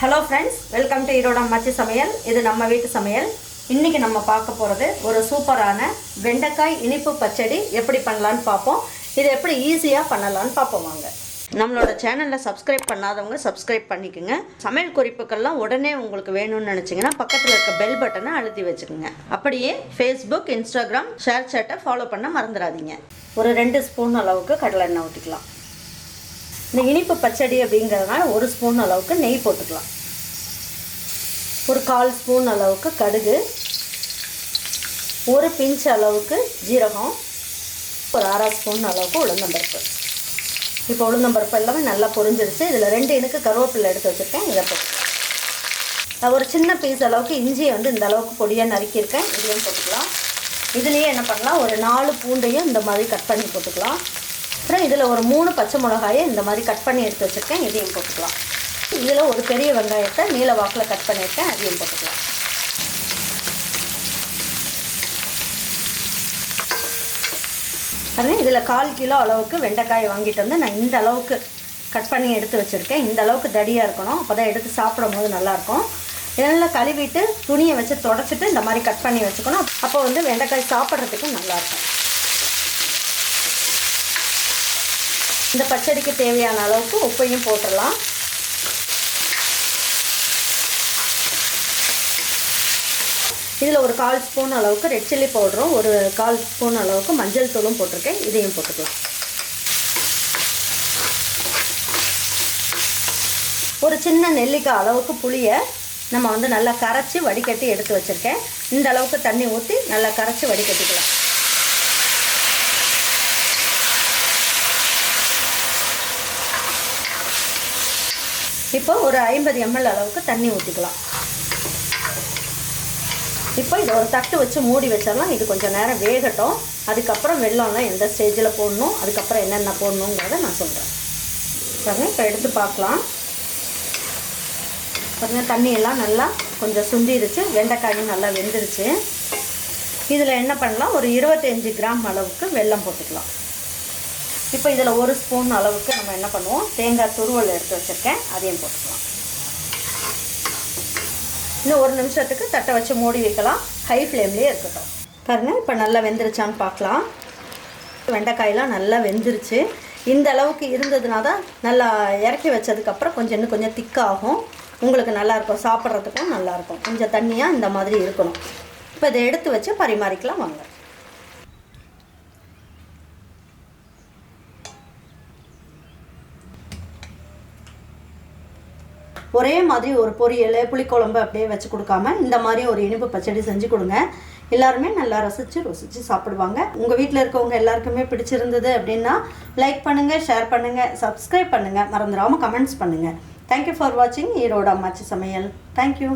Hello friends, welcome to Iroda Machi Samayal. இது நம்ம வீட்டு சமையல். இன்னைக்கு நம்ம பார்க்க போறது ஒரு சூப்பரான வெண்டைக்காய் இனிப்பு பச்சடி எப்படி பண்ணலாம்னு பாப்போம். இது எப்படி ஈஸியா பண்ணலாம்னு பாப்போம் வாங்க. நம்மளோட சேனலை சப்ஸ்கிரைப் பண்ணாதவங்க சப்ஸ்கிரைப் பண்ணிக்கங்க. சமையல் குறிப்புகள்லாம் உடனே உங்களுக்கு வேணும்னு நினைச்சீங்கன்னா பக்கத்துல இருக்க பெல் பட்டனை அழுத்தி வச்சுக்கோங்க. அப்படியே Facebook, Instagram, ஷேர் சாட்டை ஃபாலோ பண்ண மறந்துடாதீங்க. ஒரு 2 ஸ்பூன் அளவுக்கு கடலை எண்ணெய் ஊத்திக்கலாம். இந்த இனிப்பு பச்சடி அப்படிங்கிறதுனால 1 ஸ்பூன் அளவுக்கு நெய் போட்டுக்கலாம். ஒரு 1/4 ஸ்பூன் அளவுக்கு கடுகு, ஒரு பிஞ்ச் அளவுக்கு ஜீரகம், ஒரு 1/2 ஸ்பூன் அளவுக்கு உளுந்தம்பருப்பு. இப்போ உளுந்தம்பருப்பு எல்லாமே நல்லா பொரிஞ்சிருச்சு. இதில் 2 இனுக்கு கருவேப்பிலை எடுத்து வச்சுருக்கேன். இதை போட்டு ஒரு சின்ன பீஸ் அளவுக்கு இஞ்சியை இந்த அளவுக்கு பொடியாக நறுக்கியிருக்கேன். இதையும் போட்டுக்கலாம். இதுலேயே என்ன பண்ணலாம், ஒரு 4 பூண்டையும் இந்த மாதிரி கட் பண்ணி போட்டுக்கலாம். அப்புறம் இதில் ஒரு 3 பச்சை மிளகாயை இந்த மாதிரி கட் பண்ணி எடுத்து வச்சுருக்கேன். இதையும் போட்டுக்கலாம். இதில் ஒரு பெரிய வெங்காயத்தை நீல வாக்கில் கட் பண்ணியிருக்கேன். அதையும் போட்டுக்கலாம். பாருங்கள், இதில் 1/4 கிலோ அளவுக்கு வெண்டைக்காய் வாங்கிட்டு வந்து நான் இந்த அளவுக்கு கட் பண்ணி எடுத்து வச்சுருக்கேன். இந்த அளவுக்கு தடியாக இருக்கணும், அப்போ தான் எடுத்து சாப்பிடும் போது நல்லாயிருக்கும். இதெல்லாம் கழுவிட்டு துணியை வச்சு தொடச்சிட்டு இந்த மாதிரி கட் பண்ணி வச்சுக்கணும். அப்போ வெண்டைக்காய் சாப்பிட்றதுக்கு நல்லாயிருக்கும். இந்த பச்சடிக்கு தேவையான அளவுக்கு உப்பையும் போட்டுடலாம். இதில் ஒரு 1/4 ஸ்பூன் அளவுக்கு ரெட் சில்லி பவுடரும், ஒரு 1/4 ஸ்பூன் அளவுக்கு மஞ்சள் தூளும் போட்டிருக்கேன். இதையும் போட்டுக்கலாம். ஒரு சின்ன நெல்லிக்காய் அளவுக்கு புளியை நம்ம நல்லா கரைச்சி வடிகட்டி எடுத்து வச்சுருக்கேன். இந்த அளவுக்கு தண்ணி ஊற்றி நல்லா கரைச்சி வடிகட்டிக்கலாம். இப்போ ஒரு 50 ml அளவுக்கு தண்ணி ஊற்றிக்கலாம். இப்போ இதை ஒரு தட்டு வச்சு மூடி வச்சிடலாம். இது கொஞ்சம் நேரம் வேகட்டும். அதுக்கப்புறம் வெல்லம்லாம் எந்த ஸ்டேஜில் போடணும், அதுக்கப்புறம் என்னென்ன போடணுங்கிறத நான் சொல்கிறேன். பாருங்கள், இப்போ எடுத்து பார்க்கலாம். பாருங்கள், தண்ணியெல்லாம் நல்லா கொஞ்சம் சுண்டிருச்சு. வெண்டைக்காயும் நல்லா வெந்துருச்சு. இதில் என்ன பண்ணலாம், ஒரு 25 கிராம் அளவுக்கு வெல்லம் போட்டுக்கலாம். இப்போ இதில் 1 ஸ்பூன் அளவுக்கு நம்ம என்ன பண்ணுவோம், தேங்காய் துருவல் எடுத்து வச்சுருக்கேன். அதையும் போட்டுக்கலாம். இன்னும் 1 நிமிஷத்துக்கு தட்டை வச்சு மூடி வைக்கலாம். ஹை ஃப்ளேம்லேயே இருக்கட்டும். பாருங்கள், இப்போ நல்லா வெந்துருச்சான்னு பார்க்கலாம். வெண்டைக்காயெலாம் நல்லா வெந்துருச்சு. இந்த அளவுக்கு இருந்ததுனா தான் நல்லா இறக்கி வச்சதுக்கப்புறம் இன்னும் கொஞ்சம் திக்காகும். உங்களுக்கு நல்லாயிருக்கும், சாப்பிட்றதுக்கும் நல்லாயிருக்கும். கொஞ்சம் தண்ணியாக இந்த மாதிரி இருக்கணும். இப்போ இதை எடுத்து வச்சு பரிமாறிக்கலாம் வாங்க. ஒரே மாதிரி ஒரு பொரியல், புளிக்குழம்பு அப்படியே வச்சு கொடுக்காம இந்த மாதிரி ஒரு இனிப்பு பச்சடி செஞ்சு கொடுங்க. எல்லாருமே நல்லா ருசித்து சாப்பிடுவாங்க. உங்கள் வீட்டில் இருக்கவங்க எல்லாருக்குமே பிடிச்சிருந்தது அப்படின்னா லைக் பண்ணுங்கள், ஷேர் பண்ணுங்கள், சப்ஸ்கிரைப் பண்ணுங்கள், மறந்துடாமல் கமெண்ட்ஸ் பண்ணுங்கள். தேங்க்யூ ஃபார் வாட்சிங் ஈரோட அம்மாச்சி சமையல். தேங்க்யூ.